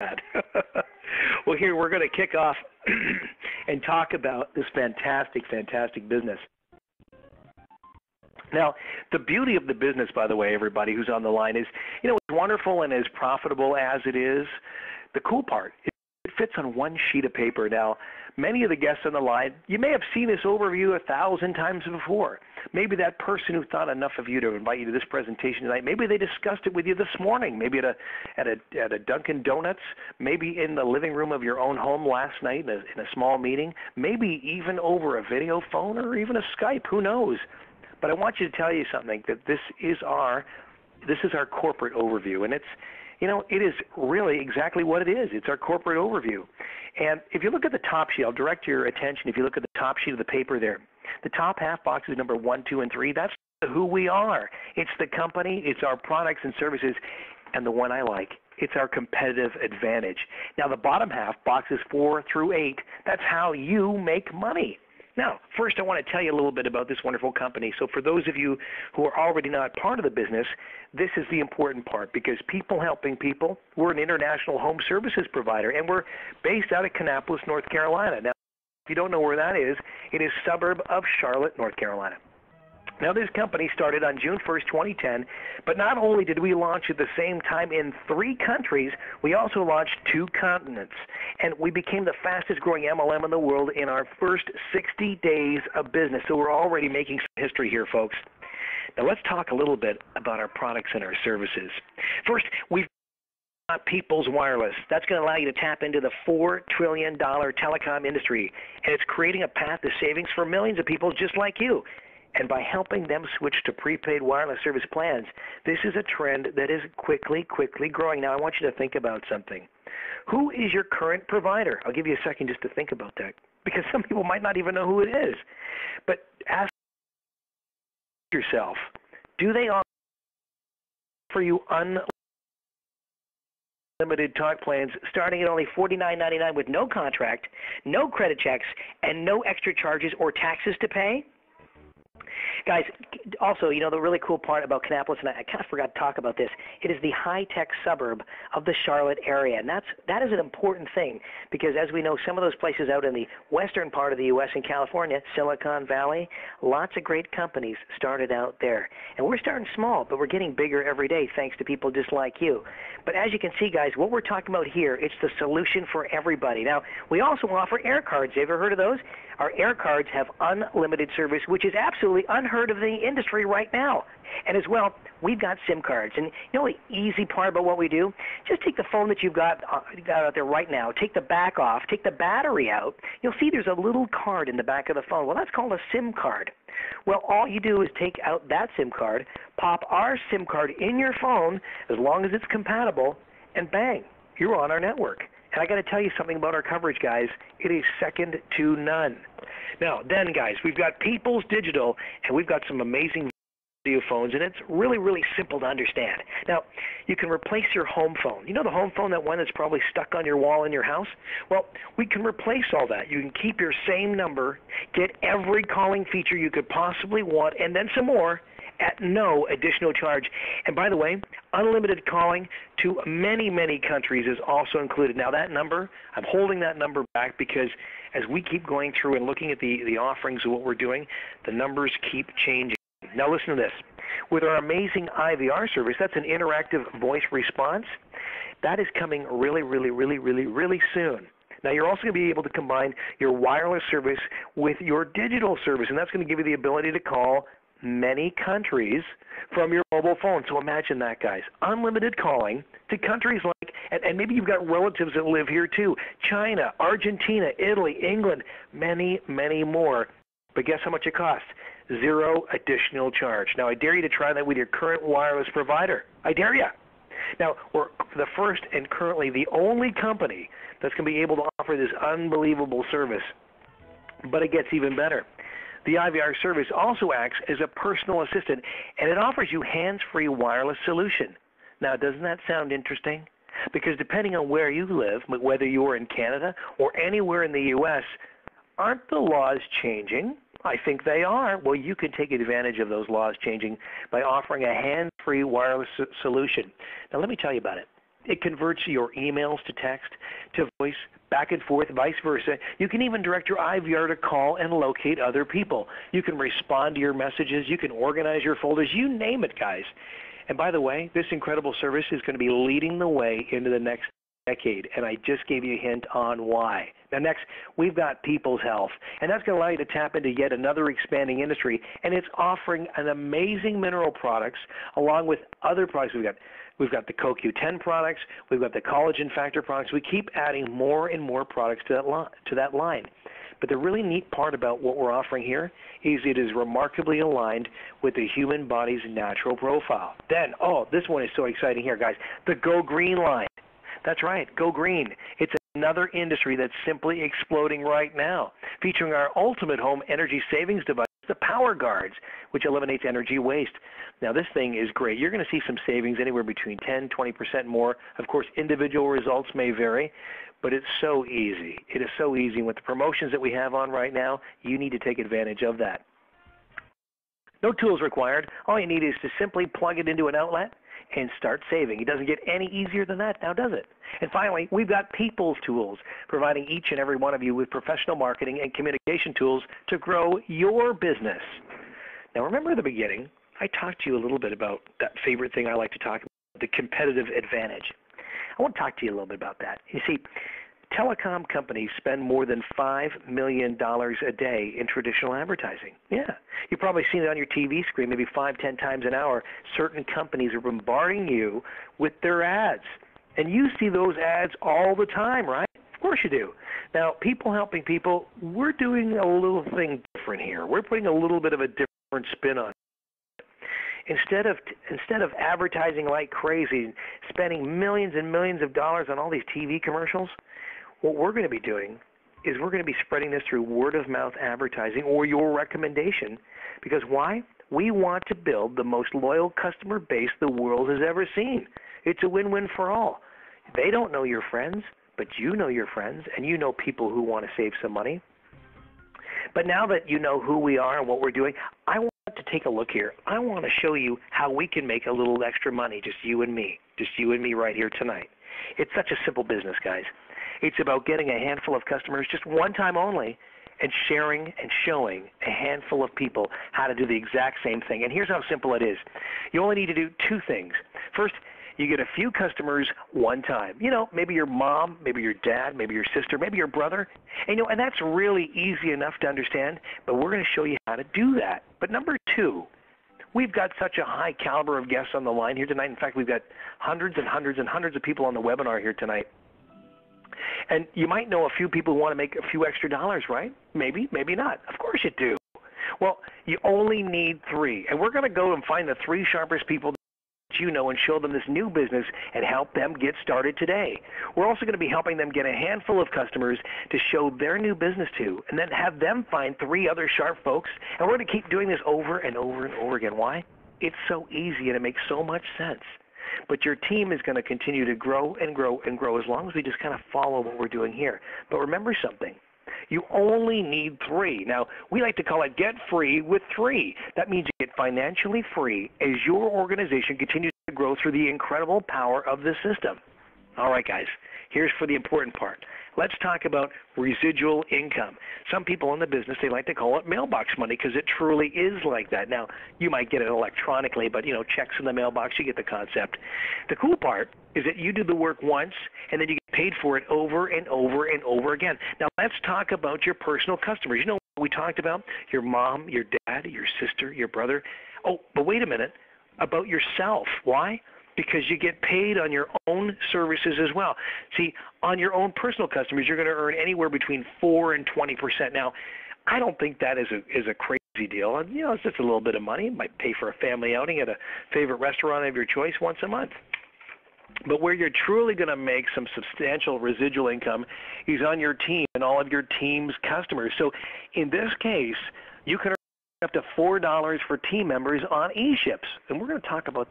that. Well, here we're going to kick off and talk about this fantastic, fantastic business. Now, the beauty of the business, by the way, everybody who's on the line is, as wonderful and as profitable as it is, the cool part, it fits on one sheet of paper. Now, many of the guests on the line, you may have seen this overview 1,000 times before. Maybe that person who thought enough of you to invite you to this presentation tonight, maybe they discussed it with you this morning, maybe at a Dunkin' Donuts, maybe in the living room of your own home last night in a small meeting, maybe even over a video phone or even a Skype, who knows? But I want you to tell you something, that this is our corporate overview, and it is really exactly what it is. It's our corporate overview. And if you look at the top sheet, I'll direct your attention, if you look at the top sheet of the paper there, the top half box is number 1, 2, and 3. That's who we are. It's the company, it's our products and services, and the one I like, it's our competitive advantage. Now, the bottom half, boxes 4 through 8, that's how you make money. Now, first I want to tell you a little bit about this wonderful company. So for those of you who are already not part of the business, this is the important part, because people helping people, we're an international home services provider, and we're based out of Kannapolis, North Carolina. Now, if you don't know where that is, it is a suburb of Charlotte, North Carolina. Now, this company started on June 1st, 2010, but not only did we launch at the same time in 3 countries, we also launched 2 continents, and we became the fastest growing MLM in the world in our first 60 days of business. So we're already making some history here, folks. Now, let's talk a little bit about our products and our services. First, we've got People's Wireless. That's going to allow you to tap into the $4 trillion telecom industry, and it's creating a path to savings for millions of people just like you. And by helping them switch to prepaid wireless service plans, this is a trend that is quickly growing. Now, I want you to think about something. Who is your current provider? I'll give you a second just to think about that, because some people might not even know who it is. But ask yourself, do they offer you unlimited talk plans starting at only $49.99 with no contract, no credit checks, and no extra charges or taxes to pay? Guys, also, the really cool part about Kannapolis, and I kind of forgot to talk about this, it is the high-tech suburb of the Charlotte area, and that is an important thing, because as we know, some of those places out in the western part of the U.S. and California, Silicon Valley, lots of great companies started out there. And we're starting small, but we're getting bigger every day thanks to people just like you. But as you can see, guys, what we're talking about here, it's the solution for everybody. Now, we also offer air cards. Have you ever heard of those? Our air cards have unlimited service, which is absolutely unheard of in the industry right now. And as well, we've got SIM cards. And the easy part about what we do, just take the phone that you've got out there right now, take the back off, take the battery out. You'll see there's a little card in the back of the phone. Well, that's called a SIM card. Well, all you do is take out that SIM card, pop our SIM card in your phone, as long as it's compatible, and bang, you're on our network. And I got to tell you something about our coverage, guys. It is second to none. Now, then, guys, we've got People's Digital, and we've got some amazing video phones, and it's really simple to understand. Now, you can replace your home phone. You know the home phone, that one that's probably stuck on your wall in your house? Well, we can replace all that. You can keep your same number, get every calling feature you could possibly want, and then some more, at no additional charge. And by the way, unlimited calling to many countries is also included. Now, that number, I'm holding that number back because as we keep going through and looking at the offerings of what we're doing, the numbers keep changing. Now, listen to this. With our amazing IVR service, that's an interactive voice response, that is coming really soon. Now, you're also going to be able to combine your wireless service with your digital service, and that's going to give you the ability to call many countries from your mobile phone. So imagine that, guys. Unlimited calling to countries like, and maybe you've got relatives that live here too, China, Argentina, Italy, England, many more. But guess how much it costs? Zero additional charge. Now, I dare you to try that with your current wireless provider. I dare you. Now, we're the first and currently the only company that's going to be able to offer this unbelievable service. But it gets even better. The IVR service also acts as a personal assistant, and it offers you hands-free wireless solution. Now, doesn't that sound interesting? Because depending on where you live, whether you're in Canada or anywhere in the U.S., aren't the laws changing? I think they are. Well, you can take advantage of those laws changing by offering a hands-free wireless solution. Now, let me tell you about it. It converts your emails to text, to voice, back and forth, vice versa. You can even direct your IVR to call and locate other people. You can respond to your messages. You can organize your folders. You name it, guys. And by the way, this incredible service is going to be leading the way into the next decade, and I just gave you a hint on why. Now next, we've got People's Health, and that's going to allow you to tap into yet another expanding industry, and it's offering an amazing mineral products along with other products We've got the CoQ10 products. We've got the collagen factor products. We keep adding more and more products to that line. But the really neat part about what we're offering here is it is remarkably aligned with the human body's natural profile. Then, this one is so exciting here, guys. The Go Green line. That's right, Go Green. It's another industry that's simply exploding right now, featuring our ultimate home energy savings device, the Power Guards, which eliminates energy waste. Now, this thing is great. You're going to see some savings anywhere between 10, 20% more. Of course, individual results may vary, but it's so easy. It is so easy. With the promotions that we have on right now, you need to take advantage of that. No tools required. All you need is to simply plug it into an outlet and start saving. It doesn't get any easier than that now, does it? And finally, we've got People's Tools, providing each and every one of you with professional marketing and communication tools to grow your business. Now, remember at the beginning, I talked to you a little bit about that favorite thing I like to talk about, the competitive advantage. I want to talk to you a little bit about that. You see, telecom companies spend more than $5 million a day in traditional advertising. Yeah. You've probably seen it on your TV screen maybe 5-10 times an hour. Certain companies are bombarding you with their ads. And you see those ads all the time, right? Of course you do. Now, People Helping People, we're doing a little thing different here. We're putting a little bit of a different spin on it. Instead of advertising like crazy, spending millions and millions of dollars on all these TV commercials, what we're going to be doing is we're going to be spreading this through word-of-mouth advertising or your recommendation. Because why? We want to build the most loyal customer base the world has ever seen. It's a win-win for all. They don't know your friends, but you know your friends, and you know people who want to save some money. But now that you know who we are and what we're doing, I want to take a look here. I want to show you how we can make a little extra money, just you and me right here tonight. It's such a simple business, guys. It's about getting a handful of customers just one time only and sharing and showing a handful of people how to do the exact same thing. And here's how simple it is. You only need to do two things. First, you get a few customers one time. You know, maybe your mom, maybe your dad, maybe your sister, maybe your brother. And that's really easy enough to understand, but we're going to show you how to do that. But number two, we've got such a high caliber of guests on the line here tonight. In fact, we've got hundreds and hundreds and hundreds of people on the webinar here tonight. And you might know a few people who want to make a few extra dollars, right? Maybe, maybe not. Of course you do. Well, you only need three. And we're going to go and find the three sharpest people that you know and show them this new business and help them get started today. We're also going to be helping them get a handful of customers to show their new business to, and then have them find three other sharp folks. And we're going to keep doing this over and over and over again. Why? It's so easy and it makes so much sense. But your team is going to continue to grow and grow and grow as long as we just kind of follow what we're doing here. But remember something. You only need three. Now, we like to call it get free with three. That means you get financially free as your organization continues to grow through the incredible power of the system. All right, guys, here's for the important part. Let's talk about residual income. Some people in the business, they like to call it mailbox money because it truly is like that. Now, you might get it electronically, but, checks in the mailbox, you get the concept. The cool part is that you do the work once, and then you get paid for it over and over and over again. Now, let's talk about your personal customers. You know what we talked about? Your mom, your dad, your sister, your brother. Oh, but wait a minute, about yourself. Why? Because you get paid on your own services as well. See, on your own personal customers, you're going to earn anywhere between 4 and 20%. Now, I don't think that is a crazy deal. It's just a little bit of money. It might pay for a family outing at a favorite restaurant of your choice once a month. But where you're truly going to make some substantial residual income is on your team and all of your team's customers. So in this case, you can earn up to $4 for team members on eShips. And we're going to talk about